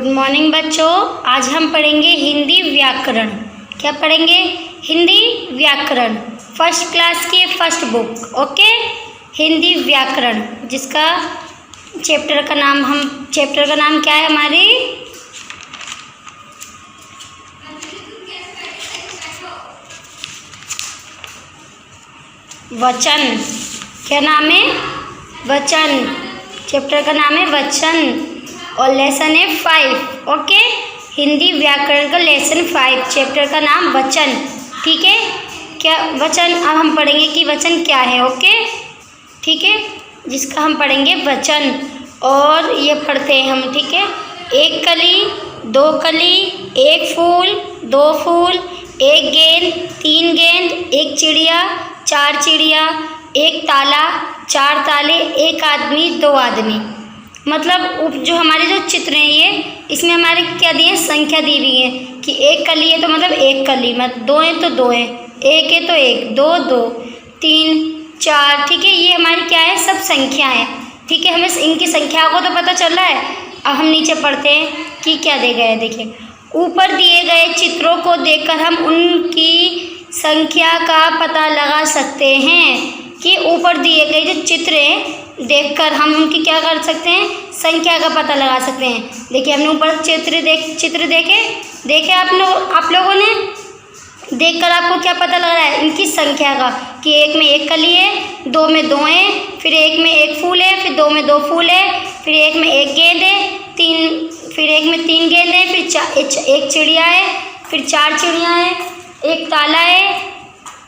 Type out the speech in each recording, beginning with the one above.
Good morning बच्चों। आज हम पढ़ेंगे हिंदी व्याकरण। क्या पढ़ेंगे? हिंदी व्याकरण, फर्स्ट क्लास की फर्स्ट बुक। ओके, हिंदी व्याकरण, जिसका चैप्टर का नाम क्या है हमारी? वचन। क्या नाम है? वचन। चैप्टर का नाम है वचन और लेसन है 5। ओके, हिंदी व्याकरण का लेसन 5, चैप्टर का नाम वचन। ठीक है, क्या वचन? अब हम पढ़ेंगे कि वचन क्या है। ओके, ठीक है, जिसका हम पढ़ेंगे वचन। और ये पढ़ते हैं हम। ठीक है, एक कली, दो कली, एक फूल, दो फूल, एक गेंद, तीन गेंद, एक चिड़िया, चार चिड़िया, एक ताला, चार ताले, एक आदमी, दो आदमी। मतलब जो हमारे जो चित्र हैं ये, इसमें हमारे क्या दिए? संख्या दी हुई है कि एक कली है तो मतलब एक कली, मतलब दो है तो दो है, एक है तो एक, दो दो, तीन चार। ठीक है, ये हमारी क्या है? सब संख्या है। ठीक है, हमें इनकी संख्या को तो पता चल रहा है। अब हम नीचे पढ़ते हैं कि क्या दे गए। देखिए, ऊपर दिए गए चित्रों को देखकर हम उनकी संख्या का पता लगा सकते हैं। कि ऊपर दिए गए जो चित्र हैं देखकर हम उनकी क्या कर सकते हैं? संख्या का पता लगा सकते हैं। देखिए, हमने ऊपर चित्र देखे आप लोगों ने देखकर आपको क्या पता लग रहा है? इनकी संख्या का, कि एक में एक कली है, दो में दो है, फिर एक में एक फूल है, फिर दो में दो फूल है, फिर एक में एक गेंद है, फिर एक में तीन गेंद है, फिर एक चिड़िया है, फिर चार चिड़िया है, एक ताला है,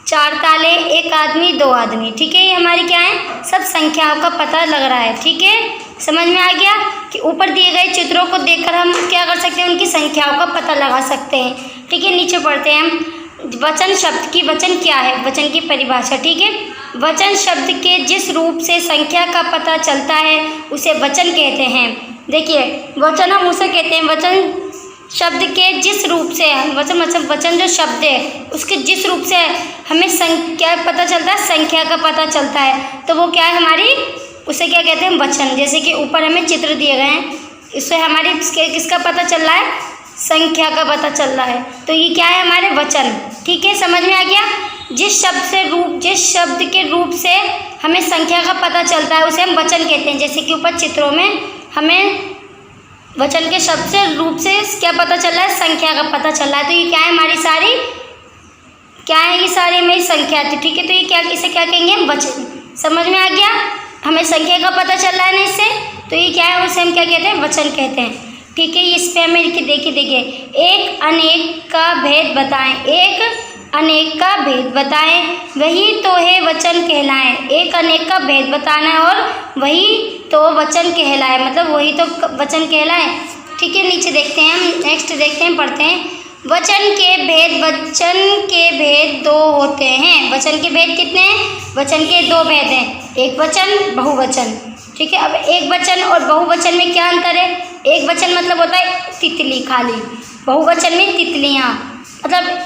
चार ताले, एक आदमी, दो आदमी। ठीक है, ये हमारी क्या है? सब संख्याओं का पता लग रहा है। ठीक है, समझ में आ गया कि ऊपर दिए गए चित्रों को देखकर हम क्या कर सकते हैं? उनकी संख्याओं का पता लगा सकते हैं। ठीक है, नीचे पढ़ते हैं हम वचन शब्द की। वचन क्या है? वचन की परिभाषा। ठीक है, वचन शब्द के जिस रूप से संख्या का पता चलता है उसे वचन कहते हैं। देखिए, वचन हम उसे कहते हैं, वचन शब्द के जिस रूप से, वचन जो शब्द है उसके जिस रूप से हमें संख्या पता चलता है, संख्या का पता चलता है, तो वो क्या है हमारी? उसे क्या कहते हैं? वचन। जैसे कि ऊपर हमें चित्र दिए गए हैं, इससे हमारी किसका पता चल रहा है? संख्या का पता चल रहा है, तो ये क्या है? हमारे वचन। ठीक है, समझ में आ गया? जिस शब्द के रूप से हमें संख्या का पता चलता है उसे हम वचन कहते हैं। जैसे कि ऊपर चित्रों में हमें वचन के शब्द से रूप से क्या पता चल रहा है? संख्या का पता चल रहा है। तो ये क्या है? हमारी सारी क्या है? ये सारी मेरी संख्या थी। ठीक है, तो ये क्या, इसे क्या कहेंगे? हम वचन। समझ में आ गया? हमें संख्या का पता चल रहा है ना इससे, तो ये क्या है? उसे हम क्या कहते हैं? वचन कहते हैं। ठीक है, इस पे हमें देखिए, एक अनेक का भेद बताएं, एक अनेक का भेद बताएं, वही तो है वचन कहलाएं। एक अनेक का भेद बताना है और वही तो वचन कहलाए, मतलब वही तो वचन कहलाए। ठीक है, नीचे देखते हैं हम, नेक्स्ट देखते हैं, पढ़ते हैं। वचन के भेद दो होते हैं। वचन के भेद कितने हैं? वचन के दो भेद हैं, एक वचन, बहुवचन। ठीक है, अब एक वचन और बहुवचन में क्या अंतर है? एक वचन मतलब होता है तितली खाली, बहुवचन में तितलियाँ। मतलब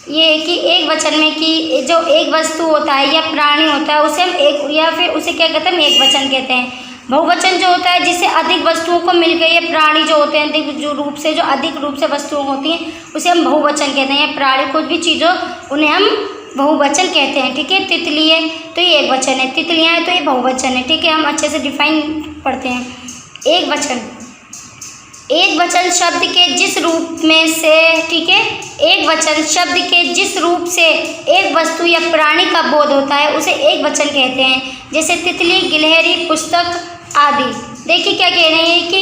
ये है कि एक वचन में कि जो एक वस्तु होता है या प्राणी होता है उसे हम एक, या फिर उसे क्या कहते हैं? एक वचन कहते हैं। बहुवचन जो होता है जिससे अधिक वस्तुओं को मिल गई, या प्राणी जो होते हैं जो अधिक रूप से वस्तुएं होती हैं उसे हम बहुवचन कहते हैं। या प्राणी कुछ भी चीज़ों उन्हें हम बहुवचन कहते हैं। ठीक है, तितली है तो ये एक वचन है, तितलियाँ हैं तो ये बहुवचन है। ठीक है, हम अच्छे से डिफाइन पढ़ते हैं। एक वचन शब्द के जिस रूप में से, ठीक है, एक वचन शब्द के जिस रूप से एक वस्तु या प्राणी का बोध होता है उसे एक वचन कहते हैं। जैसे तितली, गिलहरी, पुस्तक आदि। देखिए क्या कह रहे हैं कि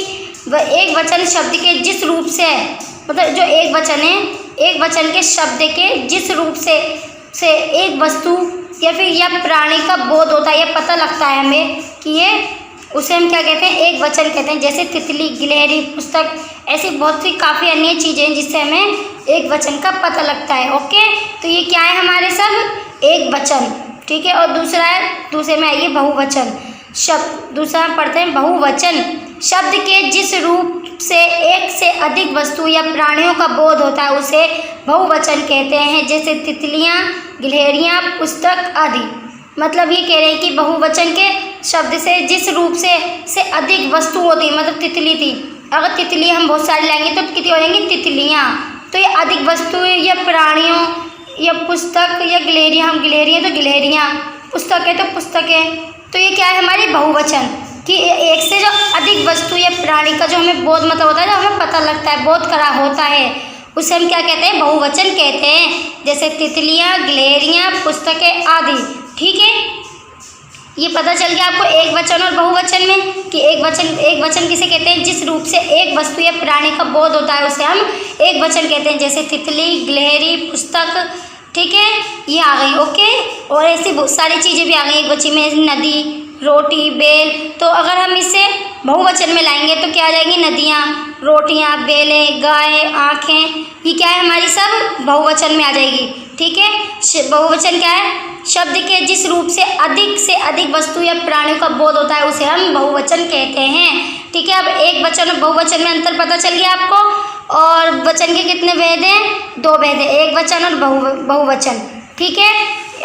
एक वचन शब्द के जिस रूप से, मतलब जो एक वचन है, एक वचन के शब्द के जिस रूप से एक वस्तु या फिर या प्राणी का बोध होता है या पता लगता है हमें कि ये, उसे हम क्या कहते हैं? एक वचन कहते हैं। जैसे तितली, गिलहरी, पुस्तक, ऐसी बहुत सी काफ़ी अन्य चीज़ें हैं जिससे हमें एक वचन का पता लगता है। ओके, तो ये क्या है हमारे सब? एक वचन। ठीक है, और दूसरे में आइए बहुवचन शब्द। दूसरा पढ़ते हैं बहुवचन शब्द के जिस रूप से एक से अधिक वस्तु या प्राणियों का बोध होता है उसे बहुवचन कहते हैं। जैसे तितलियाँ, गिलहरियाँ, पुस्तक आदि। मतलब ये कह रहे हैं कि बहुवचन के शब्द से जिस रूप से अधिक वस्तु होती है, मतलब तितली थी अगर तितली हम बहुत सारी लाएंगे तो कितनी हो जाएंगी तितलियाँ। तो ये अधिक वस्तुएं या प्राणियों या पुस्तक या गिलहरियाँ, हम गिलहरियाँ तो गिलहरियाँ, पुस्तक है तो पुस्तकें। तो ये क्या है हमारी बहुवचन कि एक से जो अधिक वस्तु या प्राणी का जो हमें बोध मतलब होता है, जो हमें पता लगता है, बोध करा होता है, उसे हम क्या कहते हैं? बहुवचन कहते हैं। जैसे तितलियाँ, गिलहरियाँ, पुस्तकें आदि। ठीक है, ये पता चल गया आपको एक वचन और बहुवचन में कि एक वचन किसे कहते हैं? जिस रूप से एक वस्तु या प्राणी का बोध होता है उसे हम एक वचन कहते हैं। जैसे तितली, गिलहरी, पुस्तक। ठीक है, ये आ गई। ओके, और ऐसी बहुत सारी चीज़ें भी आ गई एक वचन में, नदी, रोटी, बेल। तो अगर हम इसे बहुवचन में लाएंगे तो क्या आ जाएंगी? नदियाँ, रोटियाँ, बेलें, गाय, आँखें। ये क्या है हमारी? सब बहुवचन में आ जाएगी। ठीक है, बहुवचन क्या है? शब्द के जिस रूप से अधिक वस्तु या प्राणियों का बोध होता है उसे हम बहुवचन कहते हैं। ठीक है, अब एक वचन और बहुवचन में अंतर पता चल गया आपको। और वचन के कितने भेद हैं? 2 भेद हैं, एक वचन और बहुवचन। ठीक है,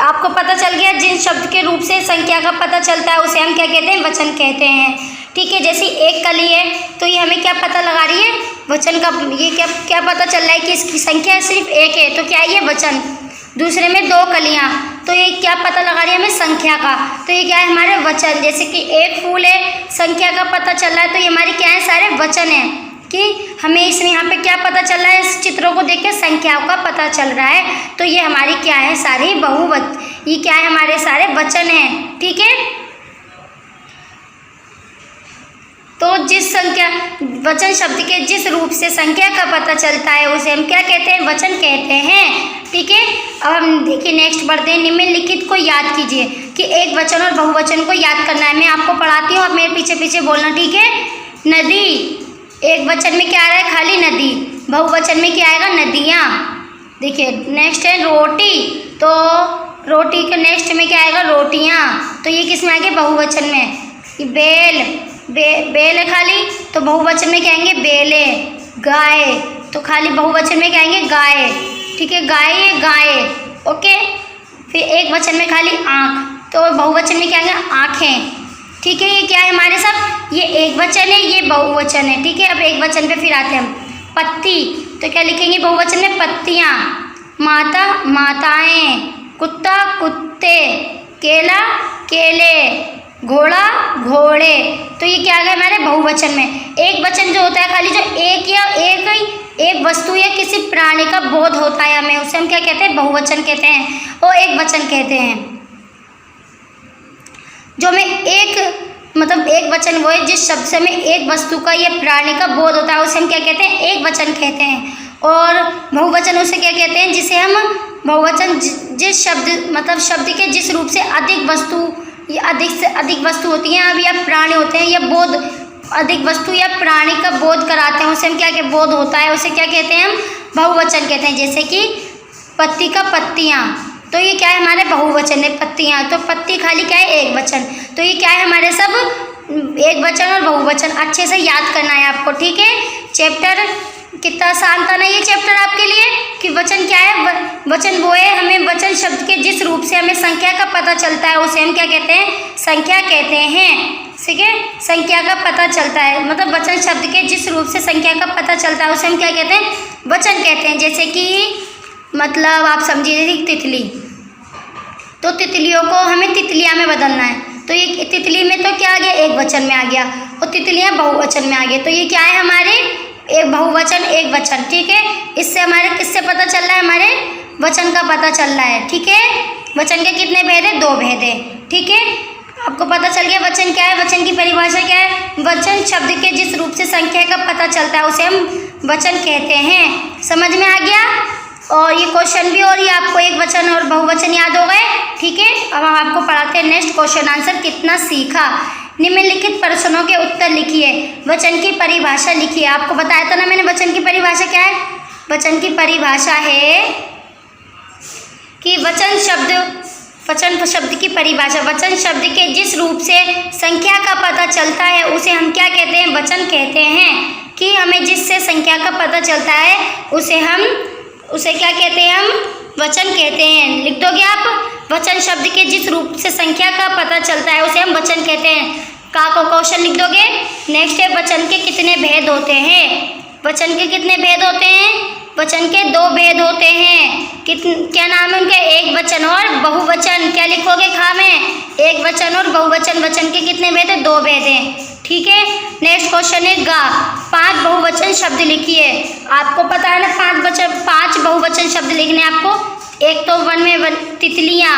आपको पता चल गया जिन शब्द के रूप से संख्या का पता चलता है उसे हम क्या कहते हैं? वचन कहते हैं। ठीक है, जैसे एक कली है तो ये हमें क्या पता लगा रही है? वचन का। ये क्या पता चल रहा है कि इसकी संख्या सिर्फ एक है, तो क्या है ये? वचन। दूसरे में 2 कलियाँ, तो ये क्या पता लगा रही है हमें? संख्या का। तो ये क्या है? हमारे वचन। जैसे कि एक फूल है, संख्या का पता चल रहा है, तो ये हमारे क्या है? सारे वचन हैं कि हमें इसमें यहाँ पे क्या पता चल रहा है? इस चित्रों को देख के संख्याओं का पता चल रहा है। तो ये हमारी क्या है? सारी ये क्या है? हमारे सारे वचन हैं। ठीक है, तो जिस संख्या वचन शब्द के जिस रूप से संख्या का पता चलता है उसे हम क्या कहते हैं? वचन कहते हैं। ठीक है, अब हम देखिए नेक्स्ट बढ़ते हैं। निम्नलिखित को याद कीजिए कि एक वचन और बहुवचन को याद करना है। मैं आपको पढ़ाती हूँ, आप मेरे पीछे पीछे बोलना। ठीक है, नदी, एक वचन में क्या आ रहा है? खाली नदी। बहुवचन में क्या आएगा? नदियाँ। देखिए नेक्स्ट है रोटी, तो रोटी के नेक्स्ट में क्या आएगा? रोटियाँ। तो ये किस में आएंगे? बहुवचन में। बेल है खाली, तो बहुवचन में क्या आएंगे? बेले। गाय, तो खाली बहुवचन में क्या आएंगे? गाय। ठीक है, गाय। ओके, फिर एक वचन में खाली आँख, तो बहुवचन में क्या आएंगे? आँखें। ठीक है, ये क्या है हमारे सब? ये एक वचन है, ये बहुवचन है। ठीक है, अब एक वचन पे फिर आते हैं हम। पत्ती, तो क्या लिखेंगे बहुवचन में? पत्तियाँ। माता, माताएं। कुत्ता, कुत्ते। केला, केले। घोड़ा, घोड़े। तो ये क्या आ गया हमारे? बहुवचन में। एक वचन जो होता है खाली जो एक वस्तु या किसी प्राणी का बोध होता है हमें, उसे हम क्या कहते हैं? बहुवचन कहते हैं और एक वचन कहते हैं। जो हमें एक वचन वो है जिस शब्द से हमें एक वस्तु का या प्राणी का बोध होता है उसे हम क्या कहते हैं? एक वचन कहते हैं। और बहुवचन उसे क्या कहते हैं? जिसे हम बहुवचन जिस शब्द शब्द के जिस रूप से अधिक वस्तु या अधिक से अधिक वस्तु होती हैं अब या प्राणी होते हैं या बोध अधिक वस्तु या प्राणी का बोध कराते हैं उसे हम क्या बोध होता है उसे क्या कहते हैं? हम बहुवचन कहते हैं। जैसे कि पत्ती का पत्तियाँ, तो ये क्या है? हमारे बहुवचन है पत्तियाँ। तो पत्ती खाली क्या है? एक वचन। तो ये क्या है? हमारे सब एक वचन और बहुवचन। अच्छे से याद करना है आपको। ठीक है, चैप्टर कितना आसान था ना ये चैप्टर आपके लिए कि वचन क्या है? वचन वो है हमें वचन शब्द के जिस रूप से हमें संख्या का पता चलता है उसे हम क्या कहते हैं? संख्या कहते हैं। ठीक है, संख्या का पता चलता है मतलब वचन शब्द के जिस रूप से संख्या का पता चलता है उसे हम क्या कहते हैं? वचन कहते हैं। जैसे कि मतलब आप समझिए तितली, तो तितलियों को हमें तितलियाँ में बदलना है, तो ये तितली में तो क्या आ गया? एक वचन में आ गया और तितलियाँ बहुवचन में आ गई। तो ये क्या है? हमारे एक बहुवचन एक वचन। ठीक है, इससे हमारे किससे पता चल रहा है? हमारे वचन का पता चल रहा है। ठीक है, वचन के कितने भेद है? 2 भेद है। ठीक है, आपको पता चल गया वचन क्या है, वचन की परिभाषा क्या है? वचन शब्द के जिस रूप से संख्या का पता चलता है उसे हम वचन कहते हैं। समझ में आ गया? और ये क्वेश्चन भी और ये आपको एक वचन और बहुवचन याद हो गए। ठीक है, अब हम आपको पढ़ाते हैं नेक्स्ट क्वेश्चन आंसर कितना सीखा। निम्नलिखित प्रश्नों के उत्तर लिखिए, वचन की परिभाषा लिखिए। आपको बताया था ना मैंने वचन की परिभाषा क्या है? वचन की परिभाषा है कि वचन शब्द की परिभाषा, वचन शब्द के जिस रूप से संख्या का पता चलता है उसे हम क्या कहते हैं? वचन कहते हैं। कि हमें जिससे संख्या का पता चलता है उसे क्या कहते हैं? हम वचन कहते हैं। लिख दोगे आप? वचन शब्द के जिस रूप से संख्या का पता चलता है उसे हम वचन कहते हैं। का को क्वेश्चन लिख दोगे। नेक्स्ट है वचन के कितने भेद होते हैं। वचन के कितने भेद होते हैं? वचन के 2 भेद होते हैं। क्या नाम है उनके? एक वचन और बहुवचन। क्या लिखोगे खा में? एक वचन और बहुवचन। वचन के कितने भेद है? 2 भेद हैं। ठीक है। नेक्स्ट क्वेश्चन है गा। 5 बहुवचन शब्द लिखिए। आपको पता है ना 5 बहुवचन शब्द लिखने आपको। एक तो वन में तितलियाँ,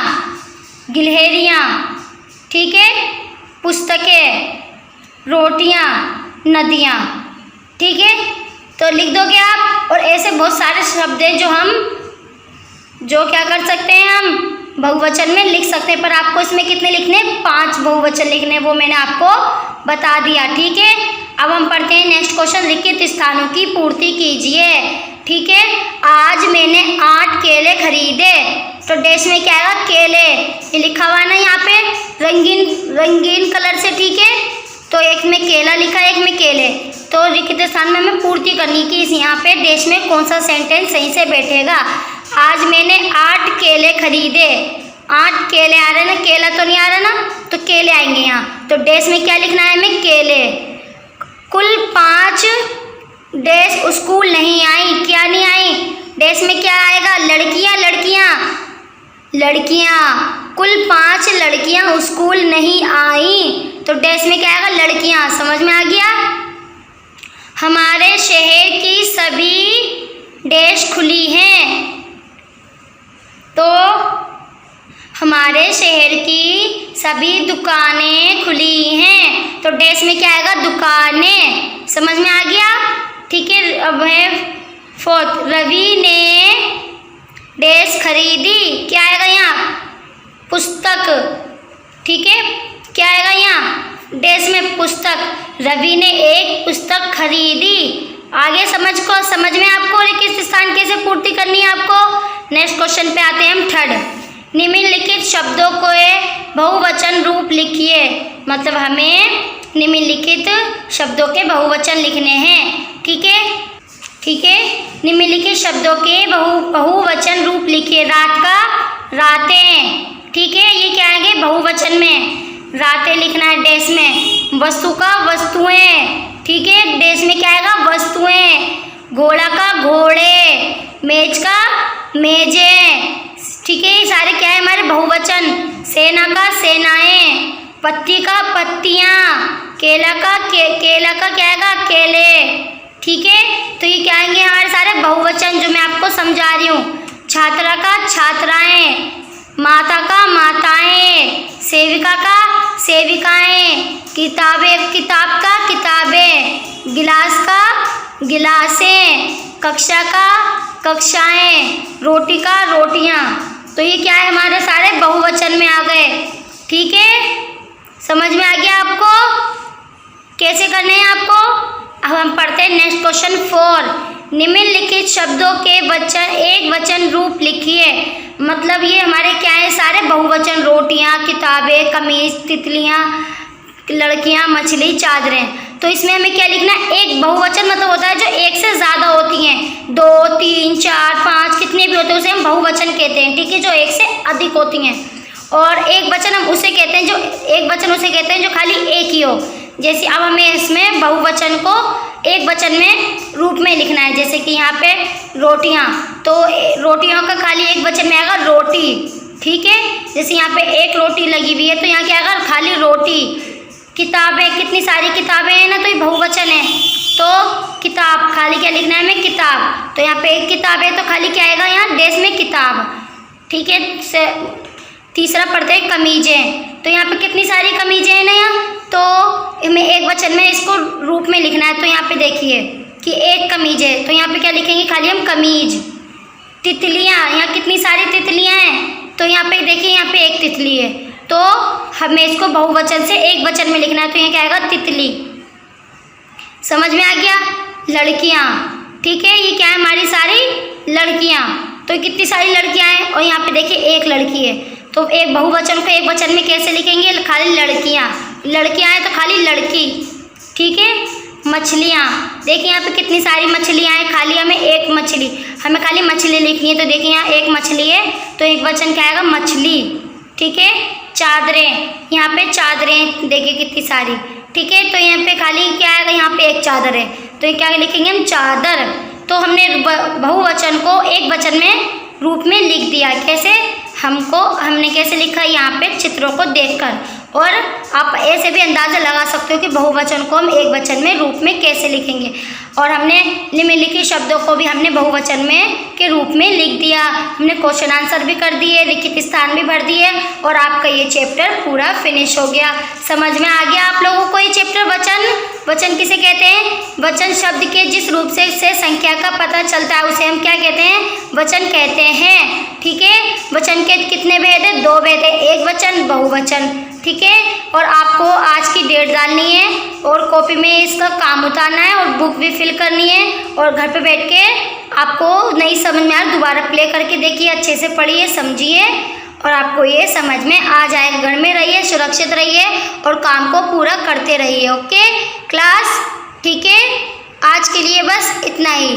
गिलहरियाँ, ठीक है, पुस्तकें, रोटियाँ, नदियाँ, ठीक है। तो लिख दोगे आप। और ऐसे बहुत सारे शब्द हैं जो क्या कर सकते हैं हम बहुवचन में लिख सकते हैं। पर आपको इसमें कितने लिखने? 5 बहुवचन लिखने, वो मैंने आपको बता दिया। ठीक है। अब हम पढ़ते हैं नेक्स्ट क्वेश्चन। लिखित स्थानों की पूर्ति कीजिए। ठीक है। आज मैंने 8 केले खरीदे। तो डैश में क्या आएगा? केले। ये लिखा हुआ ना यहाँ पे रंगीन कलर से। ठीक है। तो एक में केला लिखा है, एक में केले। तो लिखित स्थान में हमें पूर्ति करनी कि इस यहाँ पे डैश में कौन सा सेंटेंस सही से बैठेगा। आज मैंने 8 केले खरीदे। 8 केले आ रहे ना, केला तो नहीं आ रहा ना, तो केले आएंगे यहाँ। तो डैश में क्या लिखना है हमें? केले। कुल 5 डैश स्कूल नहीं आई। क्या नहीं आई? डैश में क्या आएगा? लड़कियाँ, लड़कियाँ, लड़कियाँ। कुल 5 लड़कियाँ स्कूल नहीं आई। तो डैश में क्या आएगा? लड़कियाँ। समझ में आ गया? हमारे शहर की सभी डैश खुली हैं। तो हमारे शहर की सभी दुकानें खुली हैं। तो डैश में क्या आएगा? दुकानें। समझ में आ गया? ठीक है। अब है 4th। रवि ने डैश खरीदी। क्या आएगा यहाँ? पुस्तक। ठीक है। क्या आएगा यहाँ? डैश में पुस्तक। रवि ने एक पुस्तक खरीदी। आगे समझ में आपको लिखित स्थान कैसे पूर्ति करनी है आपको। नेक्स्ट क्वेश्चन पे आते हैं हम 3rd। निम्नलिखित शब्दों को बहुवचन रूप लिखिए। मतलब हमें निम्नलिखित शब्दों के बहुवचन लिखने हैं। ठीक है। ठीक है। निम्नलिखित शब्दों के बहुवचन रूप लिखिए। रात का रातें। ठीक है। ये क्या आएंगे? बहुवचन में। रातें लिखना है डैश में। वस्तु का वस्तुएं। ठीक है। डैश में क्या आएगा? वस्तुएं। घोड़ा का घोड़े। मेज का मेजें। ठीक है। ये सारे क्या है हमारे? बहुवचन। सेना का सेनाएं। पत्ती का पत्तियाँ। केला का क्या आएगा? केले। ठीक है। तो ये क्या आएंगे हमारे सारे बहुवचन जो मैं आपको समझा रही हूँ। छात्रा का छात्राएं। माता का माताएं। सेविका का सेविकाएं। किताब का किताबें। गिलास का गिलासें। कक्षा का कक्षाएं। रोटी का रोटियां। तो ये क्या है हमारे सारे बहुवचन में आ गए। ठीक है। समझ में आ गया आपको कैसे करने हैं आपको। अब हम पढ़ते हैं नेक्स्ट क्वेश्चन 4। निम्नलिखित शब्दों के एक वचन रूप लिखिए। मतलब ये हमारे क्या है? सारे बहुवचन। रोटियां, किताबें, कमीज, तितलियां, लड़कियां, मछली, चादरें। तो इसमें हमें क्या लिखना है? एक बहुवचन मतलब होता है जो एक से ज़्यादा होती हैं। 2, 3, 4, 5 कितने भी होते हैं उसे हम बहुवचन कहते हैं। ठीक है। जो एक से अधिक होती हैं। और एक वचन हम उसे कहते हैं जो खाली एक ही हो। जैसे अब हमें इसमें बहुवचन को एक वचन में रूप में लिखना है। जैसे कि यहाँ पे रोटियाँ, तो रोटियों का खाली एक वचन में आएगा रोटी। ठीक है। जैसे यहाँ पे एक रोटी लगी हुई है तो यहाँ क्या आएगा? खाली रोटी। किताबें, कितनी सारी किताबें हैं ना, तो ये बहुवचन है। तो किताब खाली क्या लिखना है हमें? किताब। तो यहाँ पे एक किताब है तो खाली क्या आएगा यहाँ? डैश में किताब। ठीक है। तीसरा पढ़ते हैं कमीजें। तो यहाँ पे कितनी सारी कमीजें हैं ना यहाँ, तो हमें एक वचन में इसको रूप में लिखना है। तो यहाँ पे देखिए कि एक कमीज है तो यहाँ पे क्या लिखेंगे? खाली हम कमीज। तितलियाँ, यहाँ कितनी सारी तितलियाँ हैं, तो यहाँ पे देखिए यहाँ पे एक तितली है तो हमें इसको बहुवचन से एक वचन में लिखना है। तो यहाँ क्या आएगा? तितली। समझ में आ गया? लड़कियाँ। ठीक है। ये क्या है? हमारी सारी लड़कियाँ। तो कितनी सारी लड़कियाँ हैं और यहाँ पे देखिए एक लड़की है। तो एक बहुवचन को एक वचन में कैसे लिखेंगे? खाली लड़कियाँ। लड़कियाँ हैं तो खाली लड़की। ठीक है। मछलियाँ, देखिए यहाँ पे कितनी सारी मछलियाँ हैं, खाली हमें एक मछली, हमें खाली मछली लिखनी है। तो देखिए यहाँ एक मछली है तो एक वचन क्या आएगा? मछली। ठीक है। चादरें, यहाँ पे चादरें देखिए कितनी सारी, ठीक है। तो यहाँ पे खाली क्या आएगा, यहाँ पे एक चादर है, तो ये क्या लिखेंगे हम, चादर। तो हमने बहुवचन को एक वचन में रूप में लिख दिया। कैसे, हमने कैसे लिखा, यहाँ पे चित्रों को देखकर। और आप ऐसे भी अंदाज़ा लगा सकते हो कि बहुवचन को हम एक वचन में रूप में कैसे लिखेंगे। और हमने निम्नलिखित शब्दों को भी हमने बहुवचन में के रूप में लिख दिया। हमने क्वेश्चन आंसर भी कर दिए, लिखित स्थान भी भर दिए, और आपका ये चैप्टर पूरा फिनिश हो गया। समझ में आ गया आप लोगों को ये चैप्टर। वचन किसे कहते हैं, वचन शब्द के जिस रूप से संख्या का पता चलता है उसे हम क्या कहते हैं, वचन कहते हैं, ठीक है। वचन के कितने भेद है, 2 भेद है, एक वचन, बहुवचन, ठीक है। और आपको आज की डेट डालनी है और कॉपी में इसका काम उतारना है और बुक भी फिल करनी है, और घर पे बैठ के आपको नहीं समझ में आ रहा दोबारा प्ले करके देखिए, अच्छे से पढ़िए, समझिए, और आपको ये समझ में आ जाएगा। घर में रहिए, सुरक्षित रहिए और काम को पूरा करते रहिए। ओके क्लास, ठीक है। आज के लिए बस इतना ही।